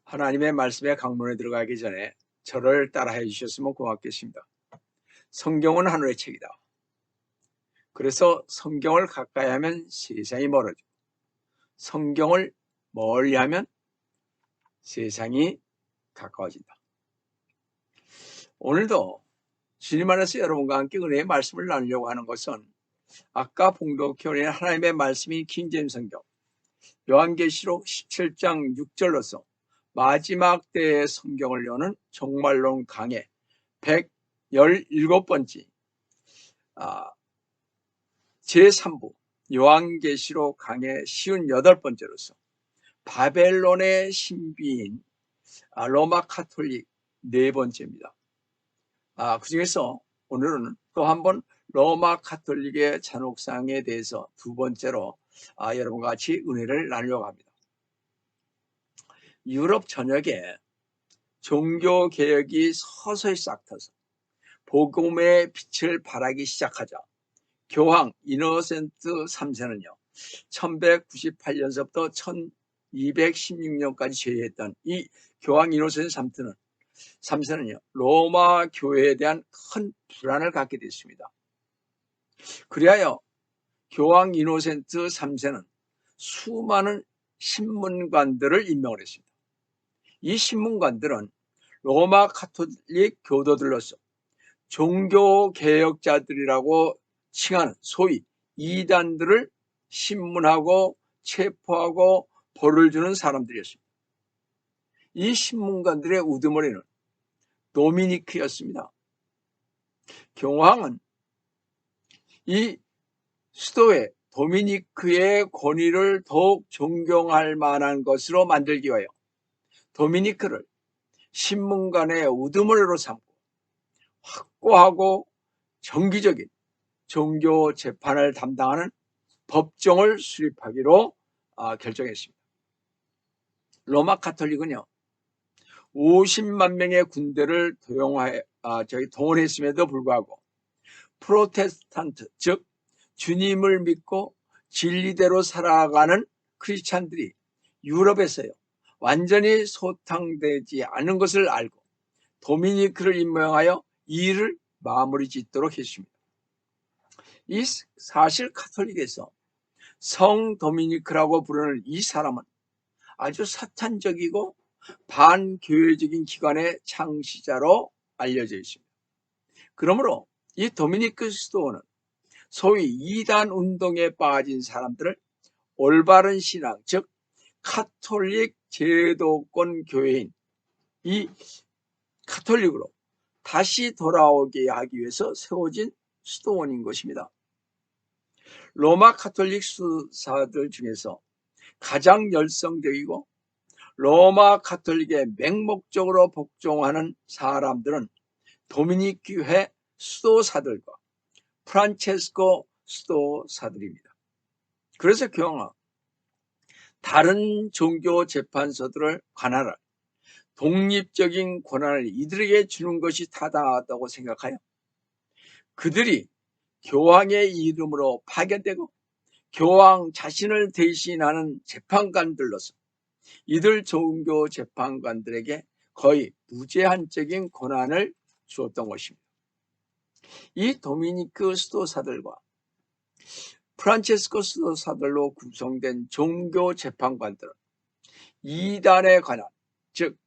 하나님의 말씀의 강론에 들어가기 전에 저를 따라해 주셨으면 고맙겠습니다. 성경은 하늘의 책이다. 그래서 성경을 가까이 하면 세상이 멀어지고 성경을 멀리 하면 세상이 가까워진다. 오늘도 주님 안에서 여러분과 함께 은혜의 말씀을 나누려고 하는 것은 아까 봉독해온 하나님의 말씀인 킹제임스 성경 요한계시록 17장 6절로서 마지막 때의 성경을 여는 종말론 강해 117번째 제3부 요한계시록 강해 58번째로서 바벨론의 신비인 로마 카톨릭 네 번째입니다. 그 중에서 오늘은 또 한번 로마 카톨릭의 잔혹상에 대해서 두 번째로 여러분과 같이 은혜를 나누려고 합니다. 유럽 전역에 종교개혁이 서서히 싹트서 복음의 빛을 발하기 시작하자 교황 이노센트 3세는요 1198년서부터 1216년까지 제위했던 이 교황 이노센트 3세는요 로마 교회에 대한 큰 불안을 갖게 됐습니다. 그리하여 교황 이노센트 3세는 수많은 신문관들을 임명을 했습니다. 이 신문관들은 로마 카톨릭 교도들로서 종교개혁자들이라고 칭하는 소위 이단들을 신문하고 체포하고 벌을 주는 사람들이었습니다. 이 신문관들의 우두머리는 도미니크였습니다. 교황은 이 수도에 도미니크의 권위를 더욱 존경할 만한 것으로 만들기 위하여 도미니크를 신문관의 우두머리로 삼고 확고하고 정기적인 종교 재판을 담당하는 법정을 수립하기로 결정했습니다. 로마 카톨릭은요 50만 명의 군대를 동원했음에도 불구하고 프로테스탄트 즉 주님을 믿고 진리대로 살아가는 크리스찬들이 유럽에서요 완전히 소탕되지 않은 것을 알고 도미니크를 임명하여 이 일을 마무리 짓도록 했습니다. 이 사실 카톨릭에서 성 도미니크라고 부르는 이 사람은 아주 사탄적이고 반교회적인 기관의 창시자로 알려져 있습니다. 그러므로 이 도미니크 수도원은 소위 이단 운동에 빠진 사람들을 올바른 신앙 즉 카톨릭 제도권 교회인 이 카톨릭으로 다시 돌아오게 하기 위해서 세워진 수도원인 것입니다. 로마 카톨릭 수사들 중에서 가장 열성적이고 로마 카톨릭에 맹목적으로 복종하는 사람들은 도미니크회 수도사들과 프란체스코 수도사들입니다. 그래서 교황은 다른 종교 재판소들을 관할할 독립적인 권한을 이들에게 주는 것이 타당하다고 생각하여 그들이 교황의 이름으로 파견되고 교황 자신을 대신하는 재판관들로서 이들 종교 재판관들에게 거의 무제한적인 권한을 주었던 것입니다. 이 도미니크 수도사들과 프란체스코 수도사들로 구성된 종교 재판관들은 이단에 관한 즉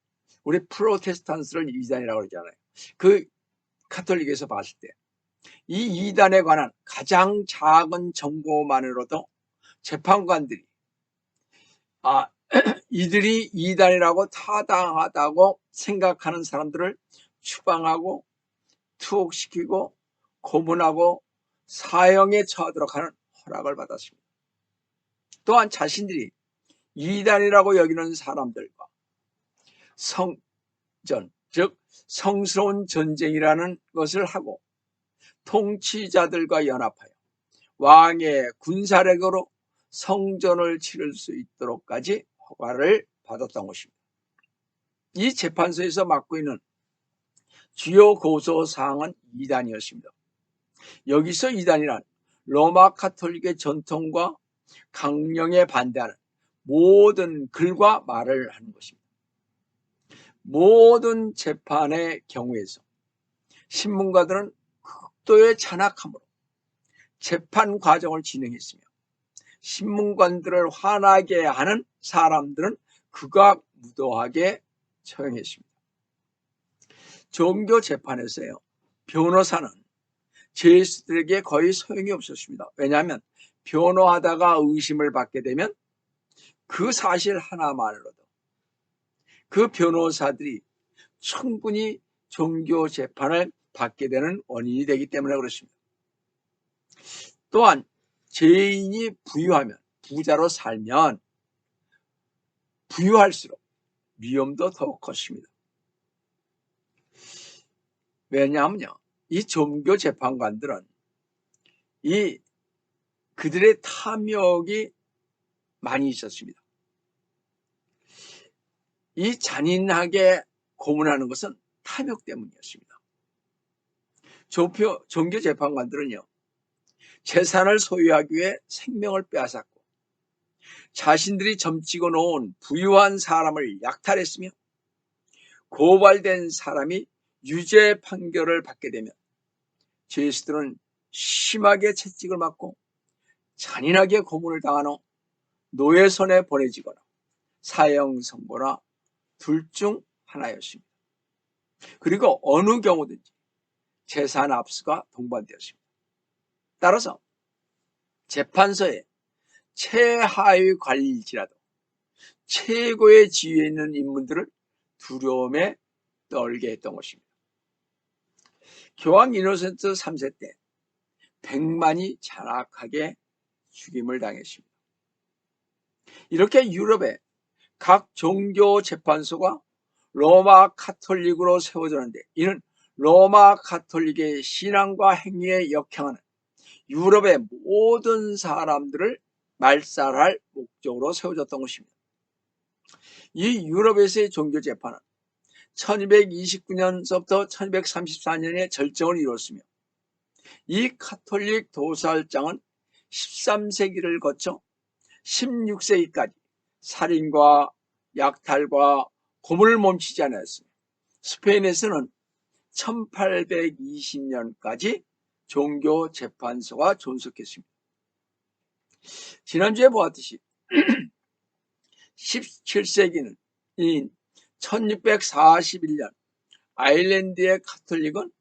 우리 프로테스탄트를 이단이라고 그러잖아요. 그 카톨릭에서 봤을 때 이 이단에 관한 가장 작은 정보만으로도 재판관들이 이들이 이단이라고 타당하다고 생각하는 사람들을 추방하고 투옥시키고 고문하고 사형에 처하도록 하는 허락을 받았습니다. 또한 자신들이 이단이라고 여기는 사람들과 성전 즉 성스러운 전쟁이라는 것을 하고 통치자들과 연합하여 왕의 군사력으로 성전을 치를 수 있도록까지 허가를 받았던 것입니다. 이 재판소에서 맡고 있는 주요 고소사항은 이단이었습니다. 여기서 이단이란 로마 카톨릭의 전통과 강령에 반대하는 모든 글과 말을 하는 것입니다. 모든 재판의 경우에서 신문가들은 극도의 잔악함으로 재판 과정을 진행했으며 신문관들을 화나게 하는 사람들은 극악무도하게 처형했습니다. 종교 재판에서요, 변호사는 죄수들에게 거의 소용이 없었습니다. 왜냐하면 변호하다가 의심을 받게 되면 그 사실 하나만으로도 그 변호사들이 충분히 종교 재판을 받게 되는 원인이 되기 때문에 그렇습니다. 또한 죄인이 부자로 살면 부유할수록 위험도 더욱 컸습니다. 왜냐하면요, 이 종교 재판관들은 그들의 탐욕이 많이 있었습니다. 이 잔인하게 고문하는 것은 탐욕 때문이었습니다. 종교 재판관들은요, 재산을 소유하기 위해 생명을 빼앗았고 자신들이 점치고 놓은 부유한 사람을 약탈했으며 고발된 사람이 유죄 판결을 받게 되면 죄수들은 심하게 채찍을 맞고 잔인하게 고문을 당한 후 노예 손에 보내지거나 사형 선고나 둘 중 하나였습니다. 그리고 어느 경우든지 재산 압수가 동반되었습니다. 따라서 재판소의 최하위 관리일지라도 최고의 지위에 있는 인물들을 두려움에 떨게 했던 것입니다. 교황 이노센트 3세 때 100만이 잔악하게 죽임을 당했습니다. 이렇게 유럽의 각 종교 재판소가 로마 카톨릭으로 세워졌는데, 이는 로마 카톨릭의 신앙과 행위에 역행하는 유럽의 모든 사람들을 말살할 목적으로 세워졌던 것입니다. 이 유럽에서의 종교 재판은 1229년서부터 1234년에 절정을 이뤘으며 이 카톨릭 도살장은 13세기를 거쳐 16세기까지 살인과 약탈과 고문을 멈추지 않았습니다. 스페인에서는 1820년까지 종교 재판소가 존속했습니다. 지난주에 보았듯이 17세기는 1641년 아일랜드의 카톨릭은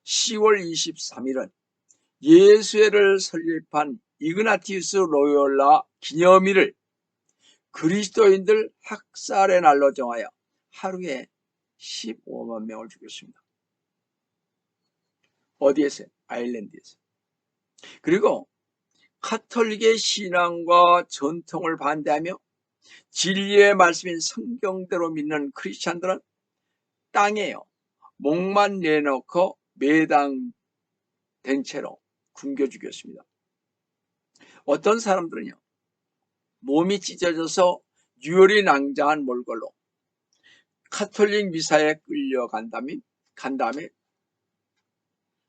10월 23일은 예수회를 설립한 이그나티우스 로요라 기념일을 그리스도인들 학살의 날로 정하여 하루에 15만 명을 죽였습니다. 어디에서? 아일랜드에서. 그리고 카톨릭의 신앙과 전통을 반대하며 진리의 말씀인 성경대로 믿는 크리스찬들은 땅에요, 목만 내놓고 매당된 채로 굶겨 죽였습니다. 어떤 사람들은요, 몸이 찢어져서 유혈이 낭자한 몰골로 카톨릭 미사에 끌려간 다음에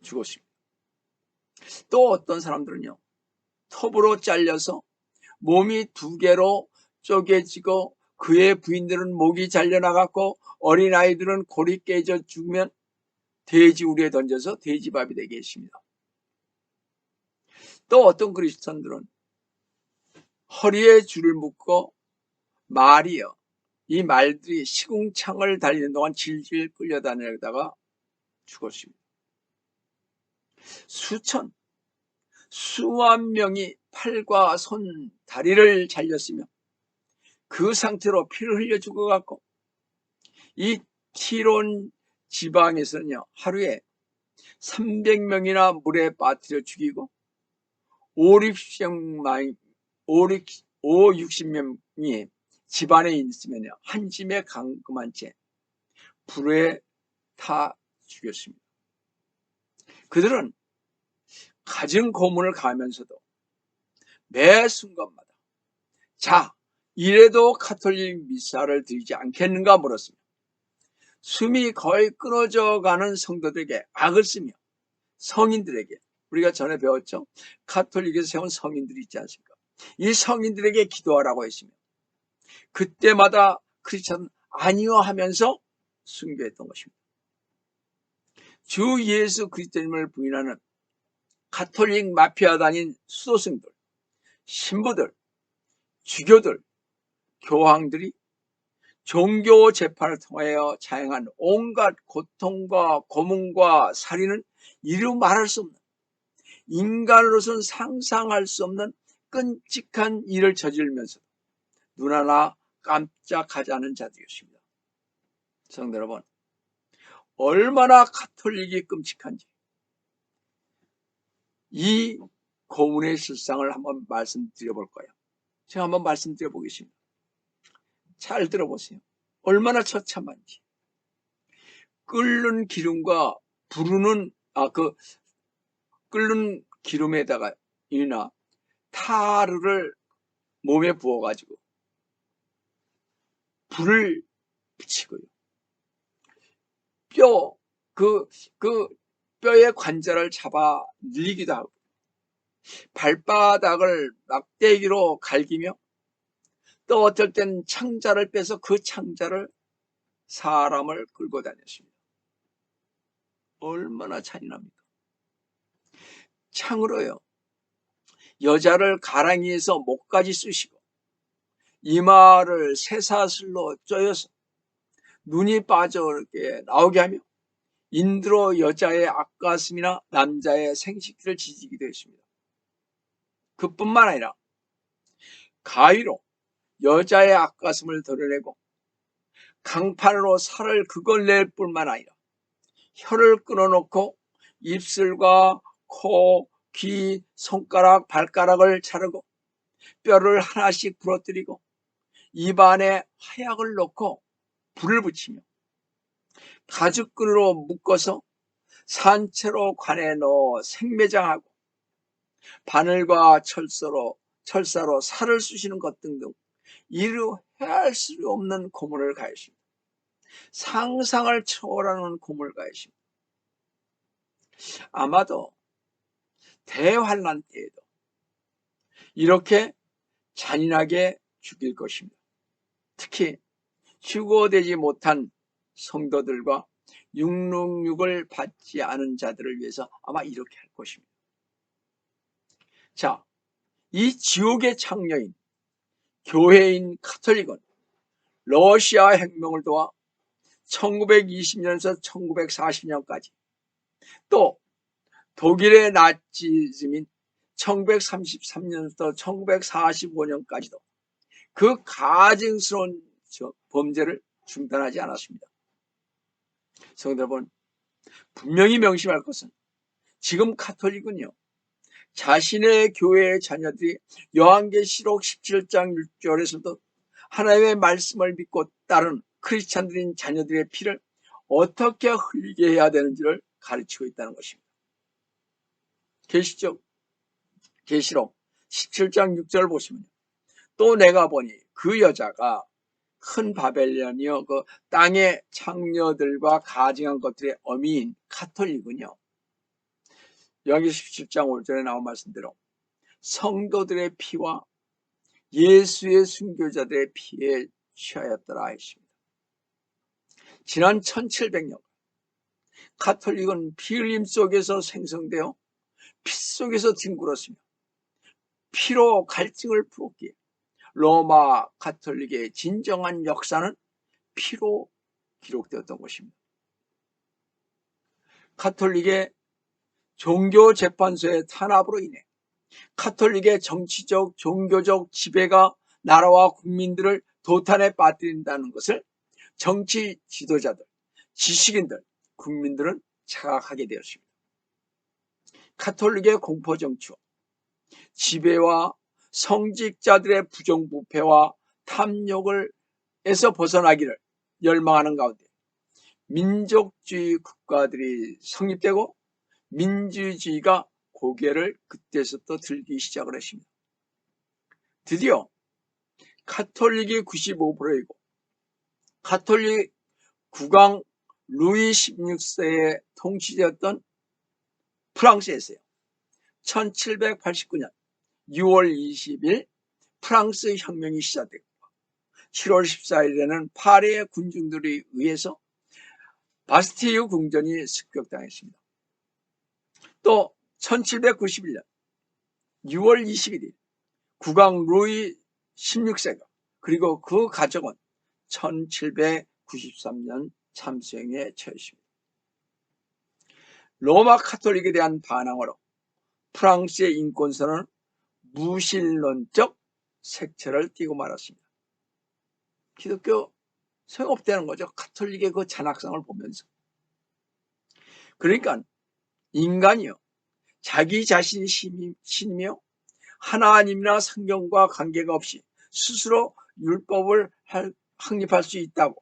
죽었습니다. 또 어떤 사람들은요, 톱으로 잘려서 몸이 2개로 쪼개지고 그의 부인들은 목이 잘려나갔고 어린아이들은 골이 깨져 죽으면 돼지우리에 던져서 돼지밥이 되게 했습니다. 또 어떤 그리스도인들은 허리에 줄을 묶고 말이요, 이 말들이 시궁창을 달리는 동안 질질 끌려다니다가 죽었습니다. 수만 명이 팔과 손, 다리를 잘렸으며 그 상태로 피를 흘려 죽어갔고, 이 티론 지방에서는요, 하루에 300명이나 물에 빠뜨려 죽이고 5-60명이 집안에 있으면요, 한 짐에 감금한 채 불에 타 죽였습니다. 그들은 갖은 고문을 가하면서도 매 순간마다 자, 이래도 카톨릭 미사를 드리지 않겠는가 물었습니다. 숨이 거의 끊어져 가는 성도들에게 악을 쓰며 성인들에게, 우리가 전에 배웠죠, 카톨릭에서 세운 성인들이 있지 않습니까? 이 성인들에게 기도하라고 했으며 그때마다 크리스천 아니요 하면서 순교했던 것입니다. 주 예수 그리스도님을 부인하는 가톨릭 마피아단인 수도승들, 신부들, 주교들, 교황들이 종교 재판을 통하여 자행한 온갖 고통과 고문과 살인은 이루 말할 수 없는, 인간으로서는 상상할 수 없는 끔찍한 일을 저지르면서 눈 하나 깜짝하지 않은 자들이었습니다. 성도 여러분, 얼마나 가톨릭이 끔찍한지 이 고문의 실상을 한번 말씀드려 볼 거예요. 제가 한번 말씀드려 보겠습니다. 잘 들어보세요. 얼마나 처참한지. 끓는 기름과 부르는 끓는 기름에다가 이나 타르를 몸에 부어가지고 불을 붙이고요. 뼈의 관절을 잡아 늘리기도 하고, 발바닥을 막대기로 갈기며, 또 어떨 땐 창자를 빼서 그 창자를 사람을 끌고 다녔습니다. 얼마나 잔인합니까? 창으로요, 여자를 가랑이에서 목까지 쑤시고, 이마를 쇠사슬로 쪼여서 눈이 빠져 이렇게 나오게 하며, 인드로 여자의 앞가슴이나 남자의 생식기를 지지기도 했습니다. 그뿐만 아니라 가위로 여자의 앞가슴을 드러내고, 강판으로 살을 긁어낼 뿐만 아니라 혀를 끊어놓고 입술과 코, 귀, 손가락, 발가락을 자르고 뼈를 하나씩 부러뜨리고 입안에 화약을 넣고 불을 붙이며 가죽끈으로 묶어서 산채로 관에 넣어 생매장하고 바늘과 철사로 살을 쑤시는 것 등등 이루 헤아릴 수 없는 고문을 가했습니다. 상상을 초월하는 고문을 가했습니다. 아마도 대환란 때에도 이렇게 잔인하게 죽일 것입니다. 특히 휴거되지 못한 성도들과 666을 받지 않은 자들을 위해서 아마 이렇게 할 것입니다. 자, 이 지옥의 창녀인 교회인 가톨릭은 러시아 혁명을 도와 1920년에서 1940년까지, 또 독일의 나치즘인 1933년부터 1945년까지도 그 가증스러운 범죄를 중단하지 않았습니다. 성도 여러분, 분명히 명심할 것은 지금 가톨릭은요, 자신의 교회의 자녀들이 요한계시록 17장 6절에서도 하나님의 말씀을 믿고 따른 크리스찬들인 자녀들의 피를 어떻게 흘리게 해야 되는지를 가르치고 있다는 것입니다. 계시록 17장 6절을 보시면, 또 내가 보니 그 여자가 큰 바벨론이요, 그 땅의 창녀들과 가증한 것들의 어미인 가톨릭은요, 여기 17장 5절에 나온 말씀대로 성도들의 피와 예수의 순교자들의 피에 취하였더라 했습니다. 지난 1700년 가톨릭은 피 흘림 속에서 생성되어 피 속에서 뒹굴었으며 피로 갈증을 풀었기에 로마 가톨릭의 진정한 역사는 피로 기록되었던 것입니다. 가톨릭의 종교재판소의 탄압으로 인해 가톨릭의 정치적, 종교적 지배가 나라와 국민들을 도탄에 빠뜨린다는 것을 정치 지도자들, 지식인들, 국민들은 자각하게 되었습니다. 가톨릭의 공포정치와 지배와 성직자들의 부정부패와 탐욕에서 벗어나기를 열망하는 가운데 민족주의 국가들이 성립되고 민주주의가 고개를 그때서부터 들기 시작을 했습니다. 드디어 가톨릭이 95%이고 가톨릭 국왕 루이 16세의 통치자였던 프랑스에서요, 1789년 6월 20일 프랑스 혁명이 시작되고 7월 14일에는 파리의 군중들에 의해서 바스티유 궁전이 습격당했습니다. 또 1791년 6월 21일 국왕 루이 16세가 그리고 그 가족은 1793년 참수형에 처했습니다. 로마 카톨릭에 대한 반항으로 프랑스의 인권선언은 무신론적 색채를 띠고 말았습니다. 기독교 소용없다는 거죠. 카톨릭의 그 잔악상을 보면서. 그러니까 인간이요, 자기 자신이 신이며 하나님이나 성경과 관계가 없이 스스로 율법을 확립할 수 있다고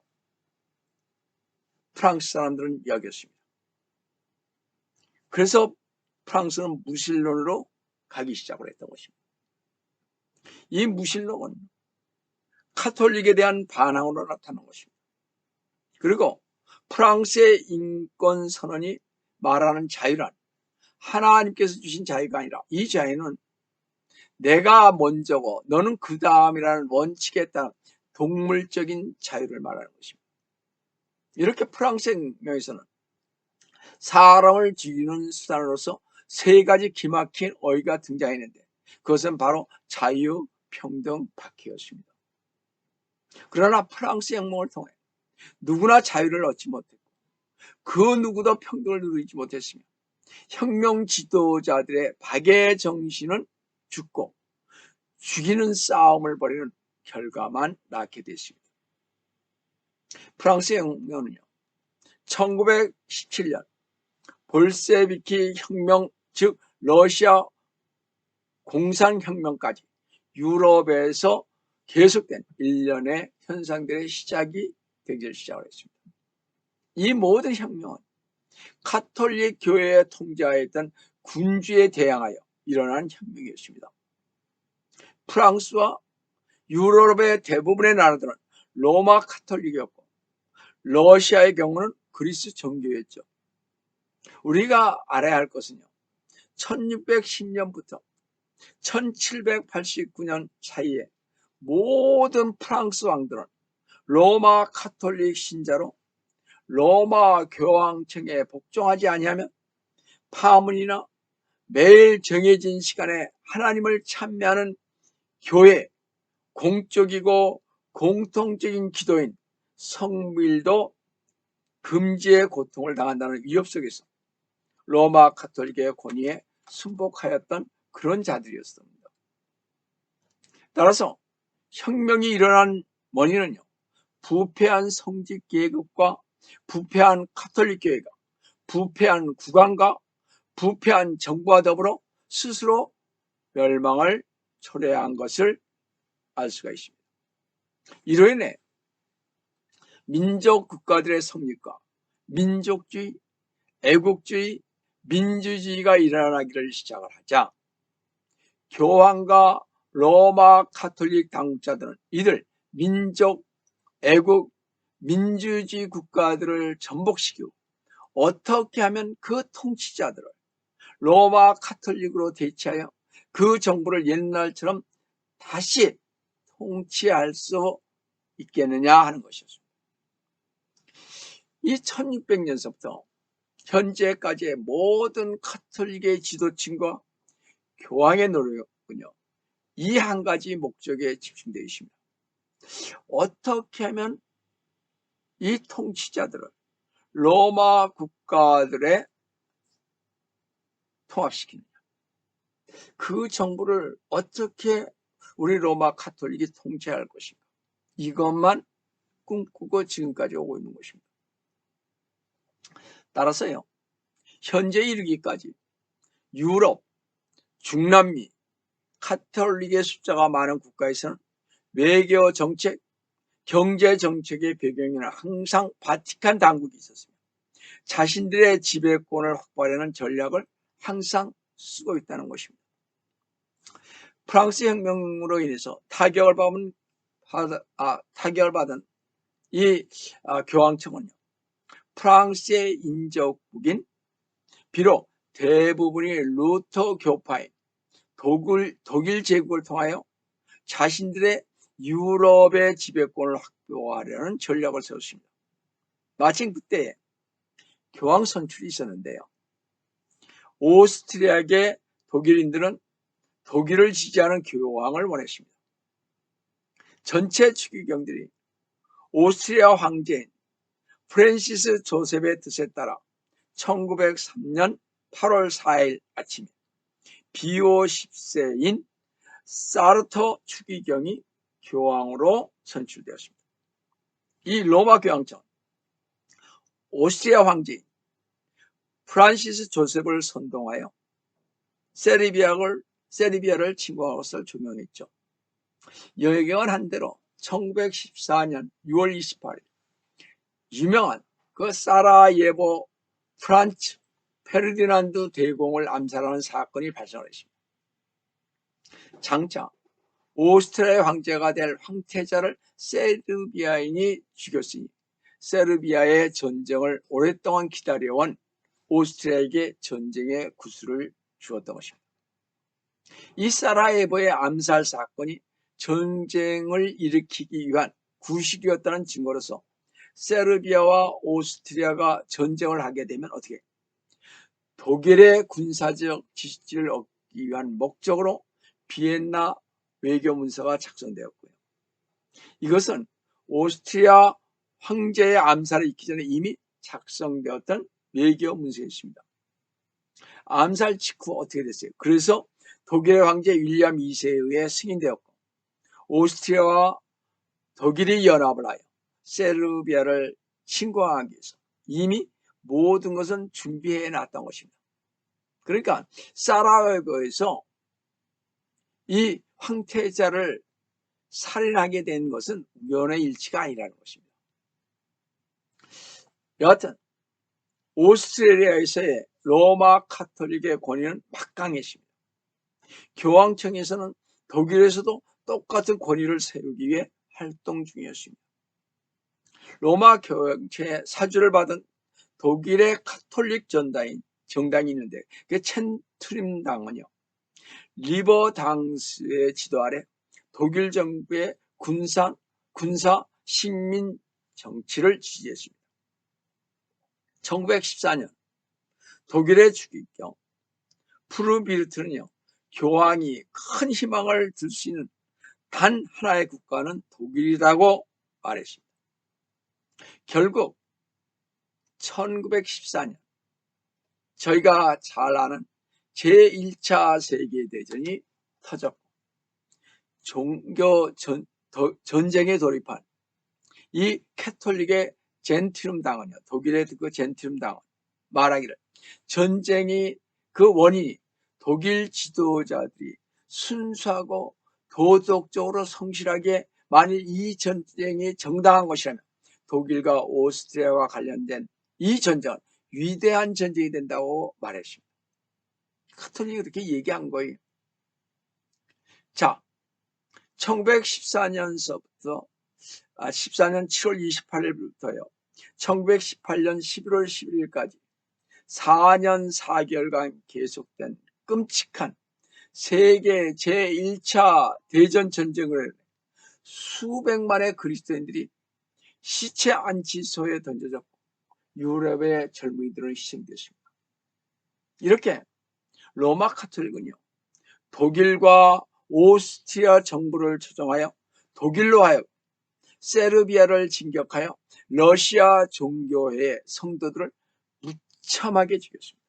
프랑스 사람들은 여겼습니다. 그래서 프랑스는 무신론으로 가기 시작을 했던 것입니다. 이 무신론은 카톨릭에 대한 반항으로 나타난 것입니다. 그리고 프랑스의 인권 선언이 말하는 자유란 하나님께서 주신 자유가 아니라 이 자유는 내가 먼저고 너는 그 다음이라는 원칙에 따른 동물적인 자유를 말하는 것입니다. 이렇게 프랑스 혁명에서는 사람을 죽이는 수단으로서 세 가지 기막힌 어휘가 등장했는데 그것은 바로 자유, 평등, 박해였습니다. 그러나 프랑스 혁명을 통해 누구나 자유를 얻지 못했고 그 누구도 평등을 누리지 못했으며 혁명 지도자들의 박해 정신은 죽고 죽이는 싸움을 벌이는 결과만 낳게 됐습니다. 프랑스 혁명은요, 1917년 볼세비키 혁명, 즉 러시아 공산혁명까지 유럽에서 계속된 일련의 현상들의 시작이 되기 시작을 했습니다. 이 모든 혁명은 카톨릭 교회의 통제하였던 군주에 대항하여 일어난 혁명이었습니다. 프랑스와 유럽의 대부분의 나라들은 로마 카톨릭이었고 러시아의 경우는 그리스 정교였죠. 우리가 알아야 할 것은요, 1610년부터 1789년 사이에 모든 프랑스 왕들은 로마 카톨릭 신자로 로마 교황청에 복종하지 아니하면 파문이나 매일 정해진 시간에 하나님을 찬미하는 교회, 공적이고 공통적인 기도인 성밀도 금지의 고통을 당한다는 위협 속에서 로마 카톨릭의 권위에 순복하였던 그런 자들이었습니다. 따라서 혁명이 일어난 원인은요, 부패한 성직 계급과 부패한 카톨릭 교회가 부패한 국왕과 부패한 정부와 더불어 스스로 멸망을 초래한 것을 알 수가 있습니다. 이로 인해 민족 국가들의 성립과 민족주의, 애국주의, 민주주의가 일어나기를 시작을 하자 교황과 로마 카톨릭 당국자들은 이들 민족, 애국, 민주주의 국가들을 전복시키고 어떻게 하면 그 통치자들을 로마 카톨릭으로 대체하여 그 정부를 옛날처럼 다시 통치할 수 있겠느냐 하는 것이었습니다. 이 1600년서부터 현재까지의 모든 카톨릭의 지도층과 교황의 노력은요, 이 한 가지 목적에 집중되어 있습니다. 어떻게 하면 이 통치자들을 로마 국가들에 통합시키느냐, 그 정부를 어떻게 우리 로마 카톨릭이 통치할 것인가, 이것만 꿈꾸고 지금까지 오고 있는 것입니다. 따라서요, 현재 이르기까지 유럽, 중남미, 카톨릭의 숫자가 많은 국가에서는 외교 정책, 경제 정책의 배경에는 항상 바티칸 당국이 있었습니다. 자신들의 지배권을 확보하려는 전략을 항상 쓰고 있다는 것입니다. 프랑스 혁명으로 인해서 타격을 받은 이 교황청은요, 프랑스의 인접국인 비록 대부분이 루터 교파인 독일 제국을 통하여 자신들의 유럽의 지배권을 확보하려는 전략을 세웠습니다. 마침 그때에 교황 선출이 있었는데요. 오스트리아계 독일인들은 독일을 지지하는 교황을 원했습니다. 전체 추기경들이 오스트리아 황제인 프란시스 조셉의 뜻에 따라 1903년 8월 4일 아침에 비오 10세인 사르터 추기경이 교황으로 선출되었습니다. 이 로마 교황청은 오스트리아 황제인 프란시스 조셉을 선동하여 세르비아를 침공한 것을 조명했죠. 여경은 한대로 1914년 6월 28일 유명한 그 사라예보 프란츠 페르디난드 대공을 암살하는 사건이 발생했습니다. 장차 오스트리아 황제가 될 황태자를 세르비아인이 죽였으니 세르비아의 전쟁을 오랫동안 기다려온 오스트리아에게 전쟁의 구슬을 주었던 것입니다. 이 사라예보의 암살 사건이 전쟁을 일으키기 위한 구실이었다는 증거로서 세르비아와 오스트리아가 전쟁을 하게 되면 어떻게 독일의 군사적 지지를 얻기 위한 목적으로 비엔나 외교문서가 작성되었고요. 이것은 오스트리아 황제의 암살이 있기 전에 이미 작성되었던 외교문서였습니다. 암살 직후 어떻게 됐어요? 그래서 독일의 황제 윌리엄 2세에 의해 승인되었고 오스트리아와 독일이 연합을 하여 세르비아를 침공하기 위해서 이미 모든 것은 준비해 놨던 것입니다. 그러니까 사라예보에서 이 황태자를 살인하게 된 것은 우연의 일치가 아니라는 것입니다. 여하튼 오스트리아에서의 로마 카톨릭의 권위는 막강했습니다. 교황청에서는 독일에서도 똑같은 권위를 세우기 위해 활동 중이었습니다. 로마 교황청의 사주를 받은 독일의 카톨릭 정당이 있는데 그 첸트림 당은요. 리버당스의 지도 아래 독일 정부의 군사 식민 정치를 지지했습니다. 1914년 독일의 추기경 푸르비르트는요. 교황이 큰 희망을 들 수 있는 단 하나의 국가는 독일이라고 말했습니다. 결국 1914년 저희가 잘 아는 제1차 세계대전이 터졌고 전쟁에 돌입한 이 캐톨릭의 젠티룸 당은요. 독일의 그 젠티룸 당은 말하기를 전쟁이 그 원인이 독일 지도자들이 순수하고 도덕적으로 성실하게 만일 이 전쟁이 정당한 것이라면 독일과 오스트리아와 관련된 이 전쟁은 위대한 전쟁이 된다고 말했습니다. 카톨릭이 그렇게 얘기한 거예요. 자, 1914년서부터 14년 7월 28일부터요. 1918년 11월 11일까지 4년 4개월간 계속된 끔찍한 세계 제1차 대전 전쟁을 수백만의 그리스도인들이 시체 안치소에 던져졌고 유럽의 젊은이들은 희생됐습니다. 이렇게 로마 카톨릭은요. 독일과 오스트리아 정부를 조정하여 독일로 하여 세르비아를 진격하여 러시아 종교회의 성도들을 무참하게 죽였습니다.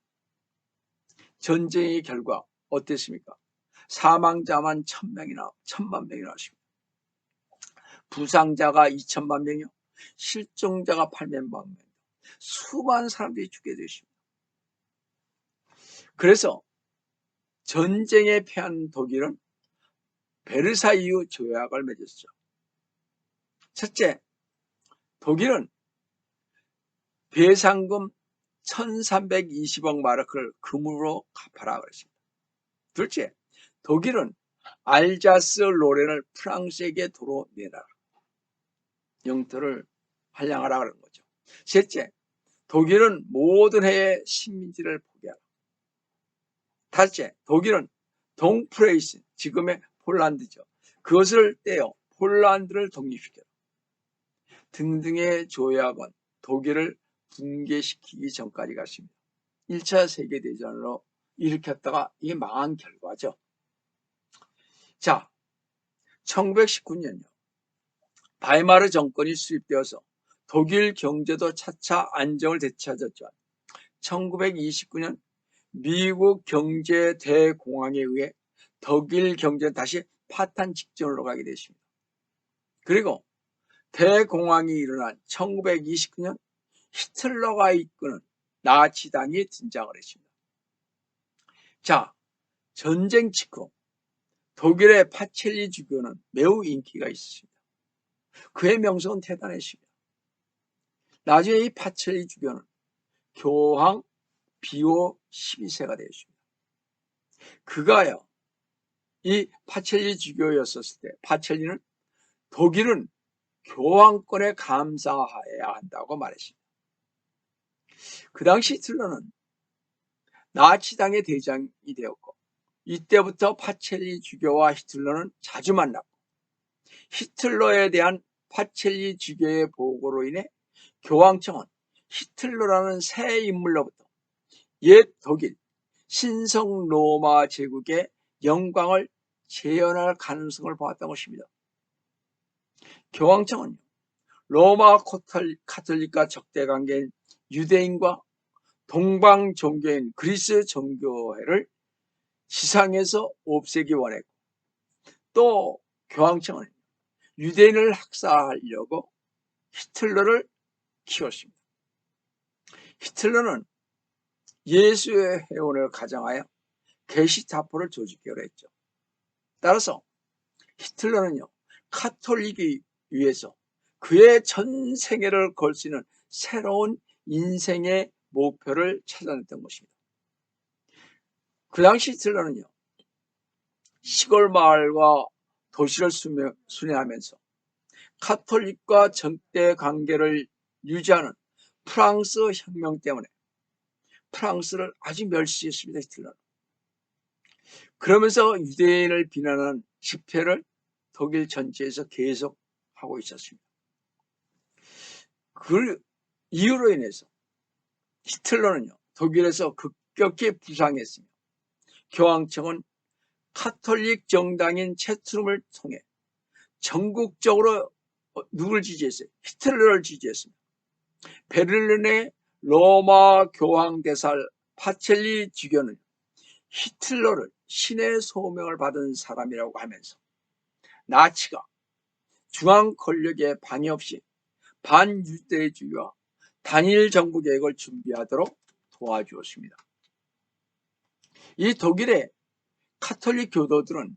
전쟁의 결과 어땠습니까? 사망자만 1000만 명이 나왔습니다. 부상자가 2000만 명이요. 실종자가 800만 명. 수많은 사람들이 죽게 되었습니다. 그래서 전쟁에 패한 독일은 베르사유 조약을 맺었죠. 첫째, 독일은 배상금 1320억 마르크를 금으로 갚아라 그랬습니다. 둘째, 독일은 알자스 로렌을 프랑스에게 도로 내놔라. 영토를 할양하라 그런 거죠. 셋째, 독일은 모든 해의 식민지를 포기하라. 다섯째, 독일은 동프레이스, 지금의 폴란드죠. 그것을 떼어 폴란드를 독립시켜라. 등등의 조약은 독일을 붕괴시키기 전까지 갔습니다. 1차 세계대전으로 일으켰다가 이게 망한 결과죠. 자, 1919년요. 바이마르 정권이 수립되어서 독일 경제도 차차 안정을 되찾았지만 1929년 미국 경제 대공황에 의해 독일 경제는 다시 파탄 직전으로 가게 됐습니다. 그리고 대공황이 일어난 1929년 히틀러가 이끄는 나치당이 등장을 했습니다. 자, 전쟁 직후 독일의 파첼리 주교는 매우 인기가 있었습니다. 그의 명성은 대단했습니다. 나중에 이 파첼리 주교는 교황 비오 12세가 되었습니다. 그가요, 이 파첼리 주교였었을 때 파첼리는 독일은 교황권에 감사해야 한다고 말했습니다. 그 당시 히틀러는 나치당의 대장이 되었고 이때부터 파첼리 주교와 히틀러는 자주 만났고 히틀러에 대한 파첼리 주교의 보고로 인해 교황청은 히틀러라는 새 인물로부터 옛 독일 신성 로마 제국의 영광을 재현할 가능성을 보았던 것입니다. 교황청은 로마 카톨릭과 적대관계인 유대인과 동방 종교인 그리스 종교회를 지상에서 없애기 원했고 또 교황청은 유대인을 학살하려고 히틀러를 키웠습니다. 히틀러는 예수의 회원을 가장하여 게시타포를 조직하기로 했죠. 따라서 히틀러는요, 카톨릭이 위해서 그의 전 생애를 걸 수 있는 새로운 인생의 목표를 찾아냈던 것입니다. 그 당시 히틀러는요, 시골 마을과 도시를 순회하면서 카톨릭과 적대 관계를 유지하는 프랑스 혁명 때문에 프랑스를 아주 멸시했습니다. 히틀러는. 그러면서 유대인을 비난하는 집회를 독일 전체에서 계속 하고 있었습니다. 그 이유로 인해서 히틀러는요, 독일에서 급격히 부상했습니다. 교황청은 카톨릭 정당인 체트룸을 통해 전국적으로 누굴 지지했어요? 히틀러를 지지했습니다. 베를린의 로마 교황 대살 파첼리 주교는 히틀러를 신의 소명을 받은 사람이라고 하면서 나치가 중앙 권력의 방해 없이 반유대주의와 단일 정부 계획을 준비하도록 도와주었습니다. 이 독일의 카톨릭 교도들은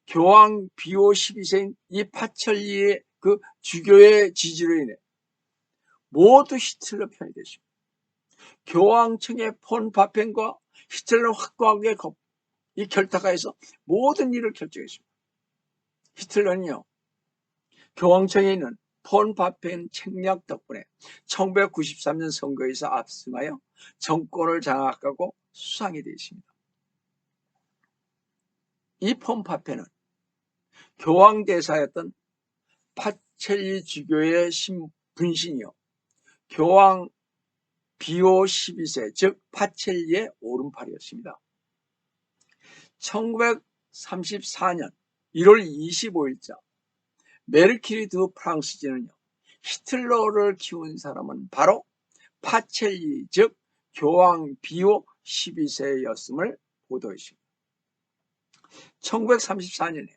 교황 비오 12세인 이 파첼리의 그 주교의 지지로 인해 모두 히틀러 편이 됐습니다. 교황청의 폰 파펜과 히틀러 확고하게 이 결탁하여서 모든 일을 결정했습니다. 히틀러는요, 교황청에 있는 폰 파펜 책략 덕분에 1993년 선거에서 압승하여 정권을 장악하고 수상이 되었습니다. 이 폰 파펜은 교황 대사였던 파첼리 주교의 분신이요, 교황 비오 12세 즉 파첼리의 오른팔이었습니다. 1934년 1월 25일자 메르큐리 드 프랑스지는요, 히틀러를 키운 사람은 바로 파첼리 즉 교황 비오 12세였음을 보도했습니다. 1934년에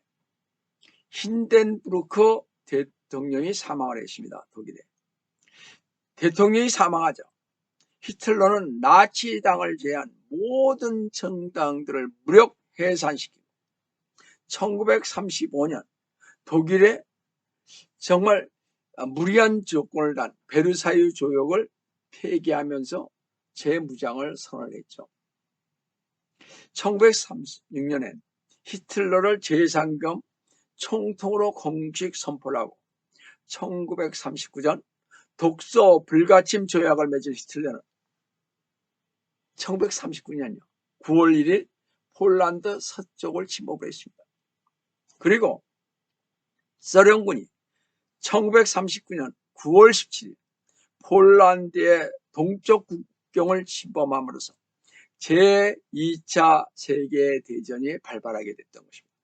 힌덴부르크 대통령이 사망을 했습니다. 독일에. 대통령이 사망하자 히틀러는 나치당을 제외한 모든 정당들을 무력 해산시키고 1935년 독일에 정말 무리한 조건을 단 베르사유 조약을 폐기하면서 재무장을 선언했죠. 1936년엔 히틀러를 제3경 총통으로 공식 선포를 하고 1939년 독소 불가침 조약을 맺은 히틀러는 1939년요 9월 1일 폴란드 서쪽을 침범을 했습니다. 그리고 소련군이 1939년 9월 17일 폴란드의 동쪽 국경을 침범함으로써 제2차 세계대전이 발발하게 됐던 것입니다.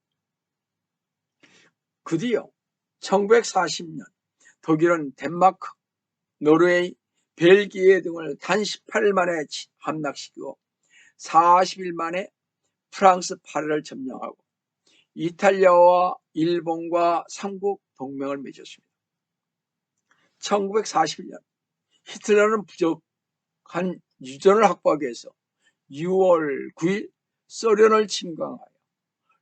그 뒤요 1940년 독일은 덴마크, 노르웨이, 벨기에 등을 단 18일 만에 함락시키고 40일 만에 프랑스 파리를 점령하고 이탈리아와 일본과 삼국 동맹을 맺었습니다. 1941년 히틀러는 부족한 유전을 확보하기 위해서 6월 9일 소련을 침공하여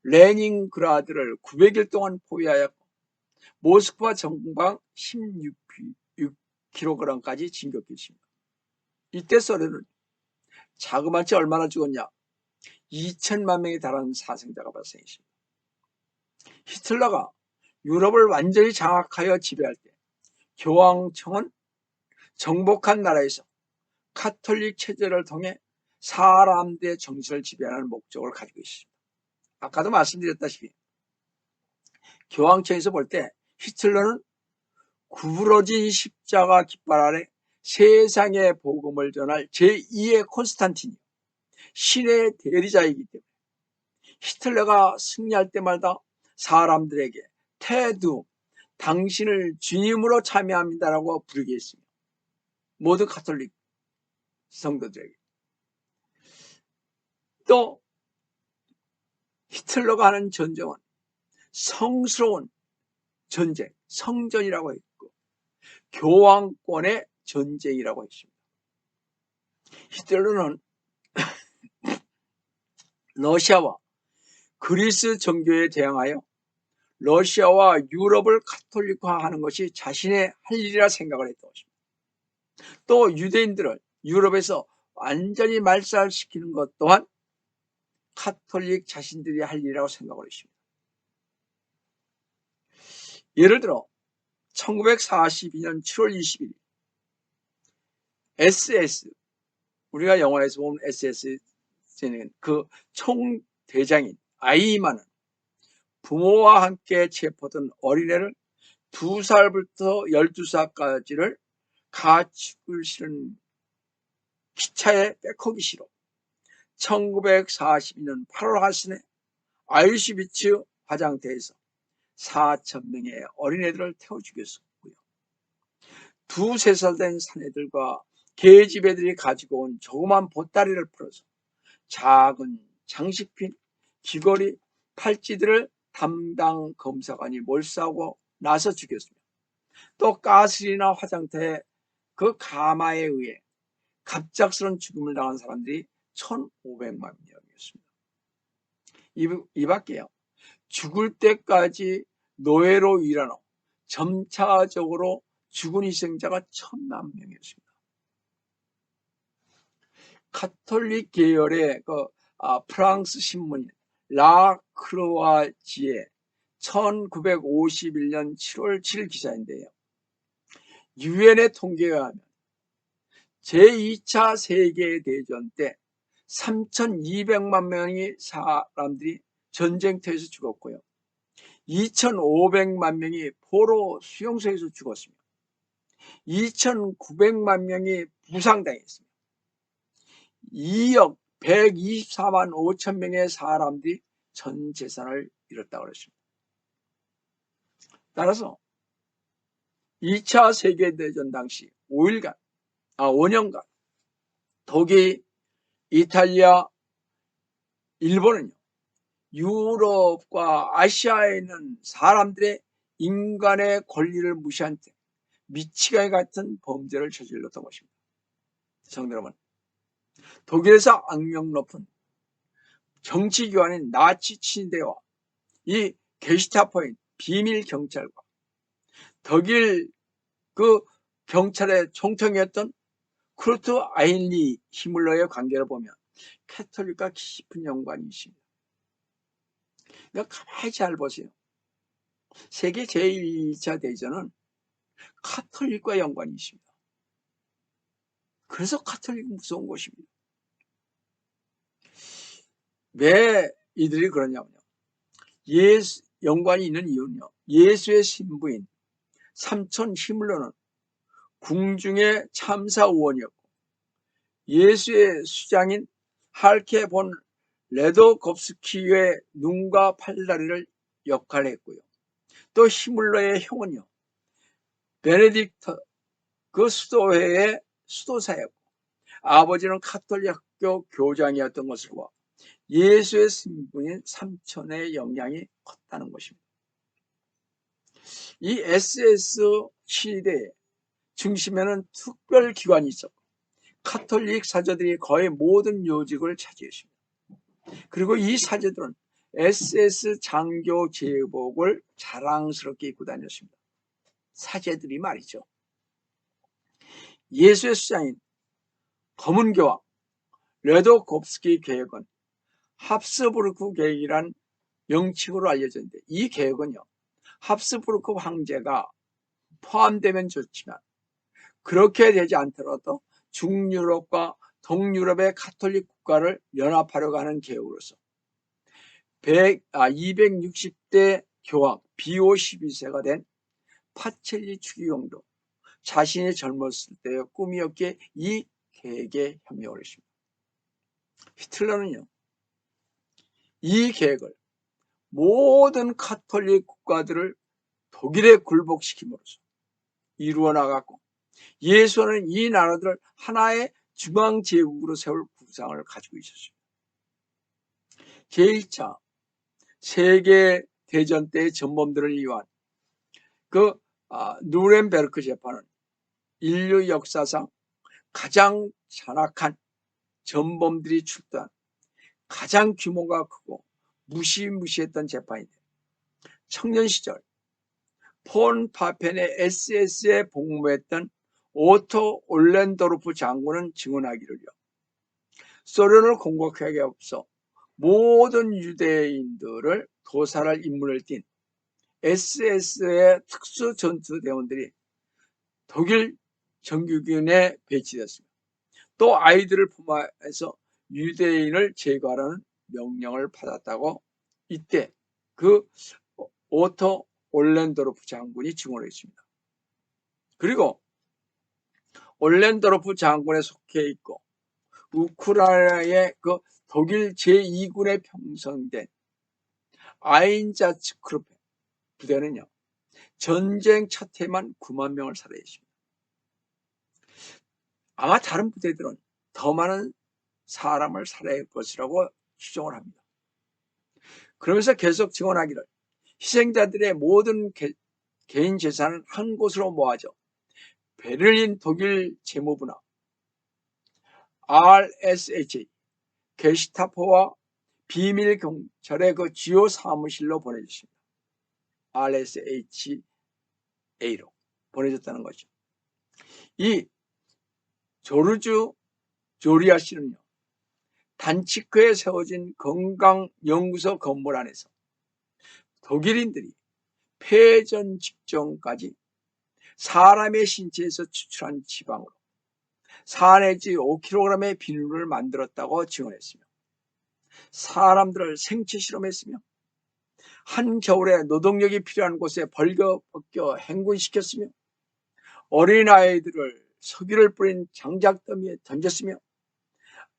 레닌그라드를 900일 동안 포위하였고 모스크바 전방 16kg까지 진격했습니다. 이때 소련은 자그마치 얼마나 죽었냐? 2천만 명에 달하는 사상자가 발생했습니다. 히틀러가 유럽을 완전히 장악하여 지배할 때 교황청은 정복한 나라에서 카톨릭 체제를 통해 사람들의 정신을 지배하는 목적을 가지고 있습니다. 아까도 말씀드렸다시피 교황청에서 볼 때 히틀러는 구부러진 십자가 깃발 아래 세상의 복음을 전할 제2의 콘스탄틴이 신의 대리자이기 때문에 히틀러가 승리할 때마다 사람들에게 태두, 당신을 주님으로 참여합니다라고 부르게 했습니다. 모든 가톨릭 성도들에게. 또 히틀러가 하는 전쟁은 성스러운 전쟁, 성전이라고 했고 교황권의 전쟁이라고 했습니다. 히틀러는 러시아와 그리스 정교에 대항하여 러시아와 유럽을 가톨릭화하는 것이 자신의 할 일이라 생각을 했던 것입니다. 또 유대인들을 유럽에서 완전히 말살시키는 것 또한 가톨릭 자신들이 할 일이라고 생각을 했습니다. 예를 들어 1942년 7월 20일 SS, 우리가 영화에서 보면 SS는 그 총대장인 아이만은 부모와 함께 체포된 어린애를 2살부터 12살까지를 가축을 실은 기차에 빼코기 실어 1942년 8월 하순에 아우슈비츠 화장터에서 4,000명의 어린애들을 태워 죽였었고요. 2, 3살 된 사내들과 계집애들이 가지고 온 조그만 보따리를 풀어서 작은 장식品, 귀걸이, 팔찌들을 담당 검사관이 몰수하고 나서 죽였습니다. 또 가스리나 화장터의 그 가마에 의해 갑작스런 죽음을 당한 사람들이 1,500만 명이었습니다. 이 밖에요. 죽을 때까지 노예로 일하는 점차적으로 죽은 희생자가 1,000만 명이었습니다. 가톨릭 계열의 프랑스 신문인 라크루아지의 1951년 7월 7일 기사인데요. 유엔의 통계에 의하면 제2차 세계대전 때 3,200만 명의 사람들이 전쟁터에서 죽었고요. 2,500만 명이 포로 수용소에서 죽었습니다. 2,900만 명이 부상당했습니다. 2억 124만 5천 명의 사람들이 전 재산을 잃었다고 그랬습니다. 따라서 2차 세계대전 당시 5년간 독일, 이탈리아, 일본은요, 유럽과 아시아에 있는 사람들의 인간의 권리를 무시한 채 미치광이 같은 범죄를 저질렀던 것입니다. 성도 여러분, 독일에서 악명 높은 정치기관인 나치 친대와 이 게슈타포인 비밀 경찰과 독일 그 경찰의 총통이었던 쿠르트 아인리 히물러의 관계를 보면 캐톨릭과 깊은 연관이 있습니다. 그러니까 가만히 잘 보세요. 세계 제1차 대전은 카톨릭과 연관이 있습니다. 그래서 카톨릭은 무서운 것입니다. 왜 이들이 그러냐면요. 연관이 있는 이유는요. 예수의 신부인 삼촌 히물러는 궁중의 참사 의원이었고 예수의 수장인 할케 본 레도콥스키의 눈과 팔다리를 역할했고요. 또 히물러의 형은요, 베네딕터 그 수도회의 수도사였고, 아버지는 가톨릭 학교 교장이었던 것을 봐 예수의 신분인 삼촌의 영향이 컸다는 것입니다. 이 SS 시대의 중심에는 특별 기관이 있었고, 가톨릭 사제들이 거의 모든 요직을 차지했습니다. 그리고 이 사제들은 SS 장교 제복을 자랑스럽게 입고 다녔습니다. 사제들이 말이죠. 예수의 수장인 검은교황 레도콥스키 계획은 합스부르크 계획이란 명칭으로 알려졌는데, 이 계획은요, 합스부르크 황제가 포함되면 좋지만 그렇게 되지 않더라도 중유럽과 동유럽의 가톨릭 국가를 연합하려고 하는 계획으로서 260대 교황 비오 12세가 된 파첼리 추기경도 자신이 젊었을 때의 꿈이었기에 이 계획에 협력을 했습니다. 히틀러는요, 이 계획을 모든 가톨릭 국가들을 독일에 굴복시킴으로써 이루어 나갔고, 예수는 이 나라들을 하나의 중앙제국으로 세울 구상을 가지고 있었습니다. 제1차 세계대전 때의 전범들을 이유한 누렌베르크 재판은 인류 역사상 가장 잔악한 전범들이 출두한 가장 규모가 크고 무시무시했던 재판인데, 청년 시절 폰 파펜의 SS에 복무했던 오토 올렌도르프 장군은 증언하기를요, 소련을 공격하기 앞서 모든 유대인들을 도살할 임무를 띈 SS의 특수 전투대원들이 독일 정규군에 배치됐습니다. 또 아이들을 포함해서 유대인을 제거하라는 명령을 받았다고 이때 그 오토 올렌도르프 장군이 증언했습니다. 그리고 올렌도르프 장군에 속해 있고 우크라이나의 그 독일 제2군에 편성된 아인자츠크루페 부대는요, 전쟁 첫 해만 9만 명을 살해했습니다. 아마 다른 부대들은 더 많은 사람을 살해할 것이라고 추정을 합니다. 그러면서 계속 증언하기를, 희생자들의 모든 개인 재산은 한 곳으로 모아져 베를린 독일 재무부나 RSH 게시타포와 비밀 경찰의 그 주요 사무실로 보내졌습니다. RSHA로 보내졌다는 거죠. 이 조르주 조리아 씨는요, 단치크에 세워진 건강연구소 건물 안에서 독일인들이 폐전 직전까지 사람의 신체에서 추출한 지방으로 4 내지 5kg의 비누를 만들었다고 증언했으며, 사람들을 생체 실험했으며, 한겨울에 노동력이 필요한 곳에 벌거벗겨 행군시켰으며, 어린아이들을 석유를 뿌린 장작더미에 던졌으며,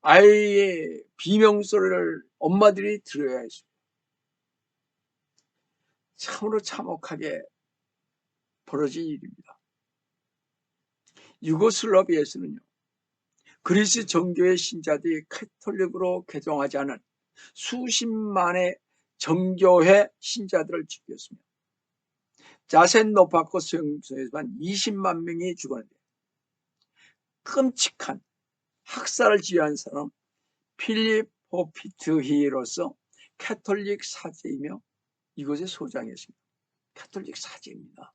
아이의 비명소리를 엄마들이 들어야 했습니다. 참으로 참혹하게 벌어진 일입니다. 유고슬라비아에서는요, 그리스 정교의 신자들이 가톨릭으로 개종하지 않은 수십만의 정교회 신자들을 죽였습니다. 자센노파코 수용소에서만 20만 명이 죽었는데, 끔찍한 학살을 지휘한 사람 필리포 피트히로서 가톨릭 사제이며 이곳의 소장이었습니다. 가톨릭 사제입니다.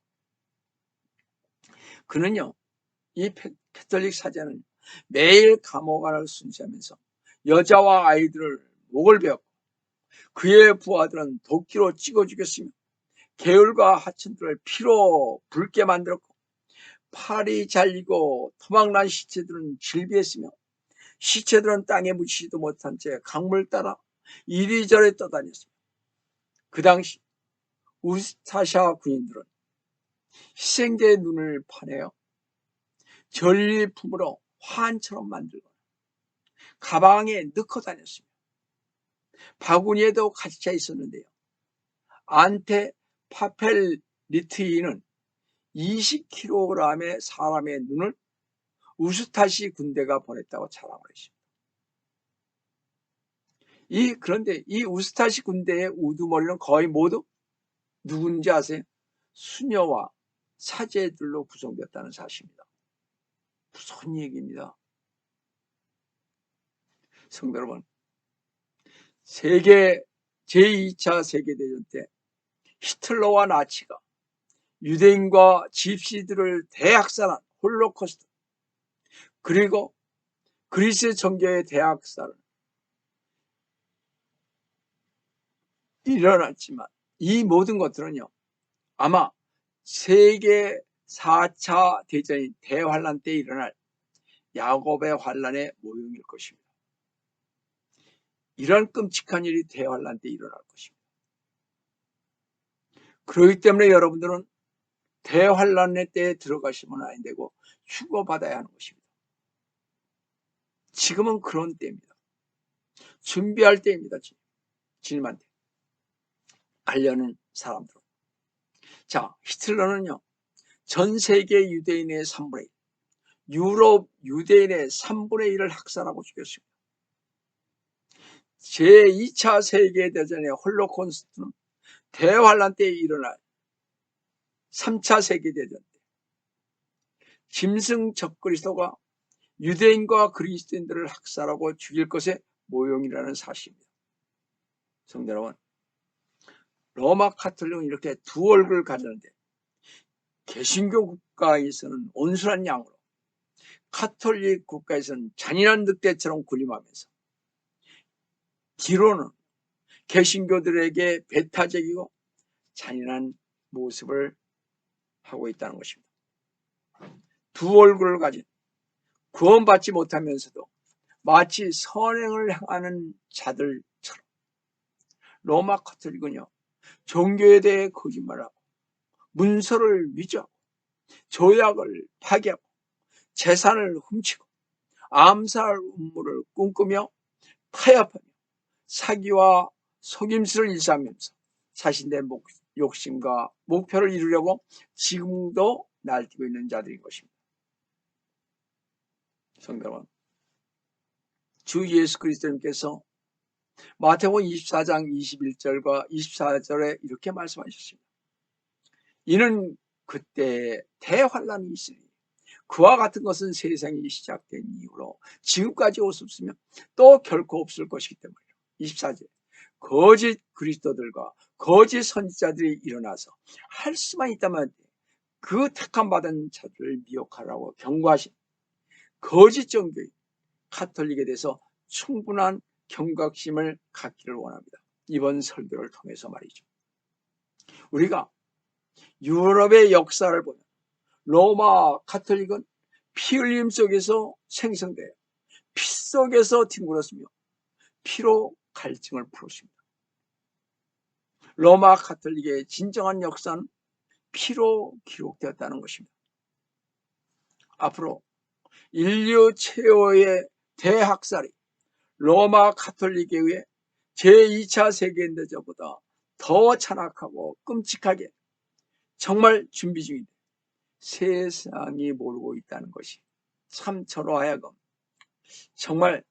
그는요, 이 가톨릭 사제는 매일 감옥 안을 순시하면서 여자와 아이들을 목을 베었고, 그의 부하들은 도끼로 찍어 죽였으며, 개울과 하천들을 피로 붉게 만들었고, 팔이 잘리고 토막난 시체들은 질비했으며, 시체들은 땅에 묻히지도 못한 채 강물 따라 이리저리 떠다녔습니다. 그 당시 우스타샤 군인들은 희생자의 눈을 파내어 전리품으로 화환처럼 만들고 가방에 넣고 다녔습니다. 바구니에도 같이 차 있었는데요. 안테 파펠리트이는 20kg의 사람의 눈을 우스타시 군대가 보냈다고 자랑을 했습니다. 그런데 이 우스타시 군대의 우두머리는 거의 모두 누군지 아세요? 수녀와 사제들로 구성되었다는 사실입니다. 무서운 얘기입니다. 성도 여러분, 제2차 세계대전 때 히틀러와 나치가 유대인과 집시들을 대학살한 홀로코스트, 그리고 그리스 정교의 대학살은 일어났지만 이 모든 것들은요, 아마 세계 4차 대전인 대환란 때 일어날 야곱의 환란의 모형일 것입니다. 이런 끔찍한 일이 대환란 때 일어날 것입니다. 그렇기 때문에 여러분들은 대환란의 때에 들어가시면 안 되고 휴거받아야 하는 것입니다. 지금은 그런 때입니다. 준비할 때입니다. 주님한테 가려는 사람들은. 자, 히틀러는요, 전 세계 유대인의 3분의 1, 유럽 유대인의 3분의 1을 학살하고 죽였습니다. 제2차 세계대전의 홀로코스트는 대환란 때에 일어날 3차 세계대전 때 짐승 적그리스도가 유대인과 그리스도인들을 학살하고 죽일 것의 모형이라는 사실입니다. 성도 여러분, 로마 카톨릭은 이렇게 두 얼굴을 가졌는데 개신교 국가에서는 온순한 양으로, 카톨릭 국가에서는 잔인한 늑대처럼 군림하면서 뒤로는 개신교들에게 배타적이고 잔인한 모습을 하고 있다는 것입니다. 두 얼굴을 가진, 구원받지 못하면서도 마치 선행을 향하는 자들처럼 로마 카톨릭은요, 종교에 대해 거짓말하고 문서를 위조하고 조약을 파기하고 재산을 훔치고 암살 음모를 꿈꾸며 타협하며 사기와 속임수를 일삼으면서 자신의 욕심과 목표를 이루려고 지금도 날뛰고 있는 자들인 것입니다. 성도 여러분, 주 예수 그리스도님께서 마태복음 24장 21절과 24절에 이렇게 말씀하셨습니다. 이는 그때 대환란이 있으니 그와 같은 것은 세상이 시작된 이후로 지금까지 없으면 또 결코 없을 것이기 때문이에요. 24절, 거짓 그리스도들과 거짓 선지자들이 일어나서 할 수만 있다면 그 택함 받은 자들을 미혹하라고 경고하신 거짓 종교인 카톨릭에 대해서 충분한 경각심을 갖기를 원합니다. 이번 설교를 통해서 말이죠. 우리가 유럽의 역사를 보면 로마 카톨릭은 피 흘림 속에서 생성돼요. 피 속에서 뒹굴었으며 피로 갈증을 풀었습니다. 로마 카톨릭의 진정한 역사는 피로 기록되었다는 것입니다. 앞으로 인류 최후의 대학살이 로마 카톨릭에 의해 제2차 세계대전보다 더 잔악하고 끔찍하게 정말 준비 중인데 세상이 모르고 있다는 것이 참 저로 하여금 정말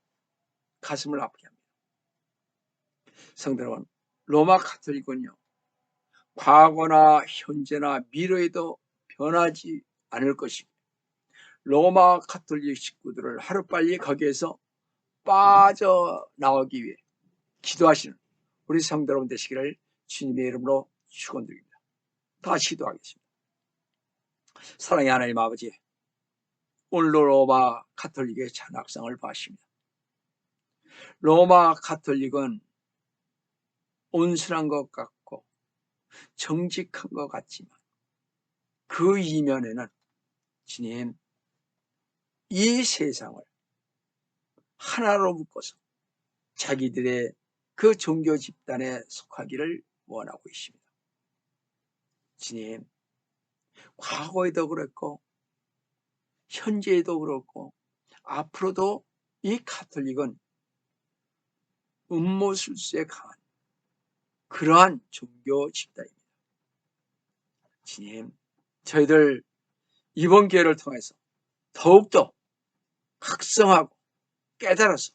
가슴을 아프게 합니다. 성도 여러분, 로마 카톨릭은요, 과거나 현재나 미래에도 변하지 않을 것입니다. 로마 카톨릭 식구들을 하루빨리 거기에서 빠져나오기 위해 기도하시는 우리 성도 여러분 되시기를 주님의 이름으로 축원드립니다. 다시 기도하겠습니다. 사랑의 하나님 아버지, 오늘 로마 카톨릭의 잔악상을 봤습니다. 로마 카톨릭은 온순한 것 같고 정직한 것 같지만 그 이면에는 주님, 이 세상을 하나로 묶어서 자기들의 그 종교 집단에 속하기를 원하고 있습니다. 주님, 과거에도 그랬고 현재에도 그렇고 앞으로도 이 가톨릭은 음모술수에 강한 그러한 종교 집단입니다. 주님, 저희들 이번 기회를 통해서 더욱더 각성하고 깨달아서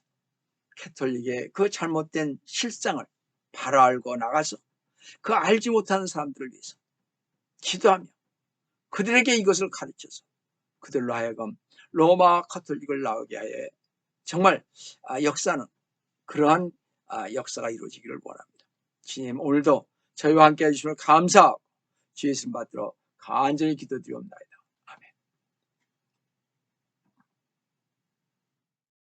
가톨릭의 그 잘못된 실상을 바로 알고 나가서 그 알지 못하는 사람들을 위해서 기도하며 그들에게 이것을 가르쳐서 그들로 하여금 로마 가톨릭을 나오게 하여 정말 역사는 그러한 역사가 이루어지기를 원합니다. 주님, 오늘도 저희와 함께 해주시면 감사하고 주의 말씀 받들어 간절히 기도드리옵나이다.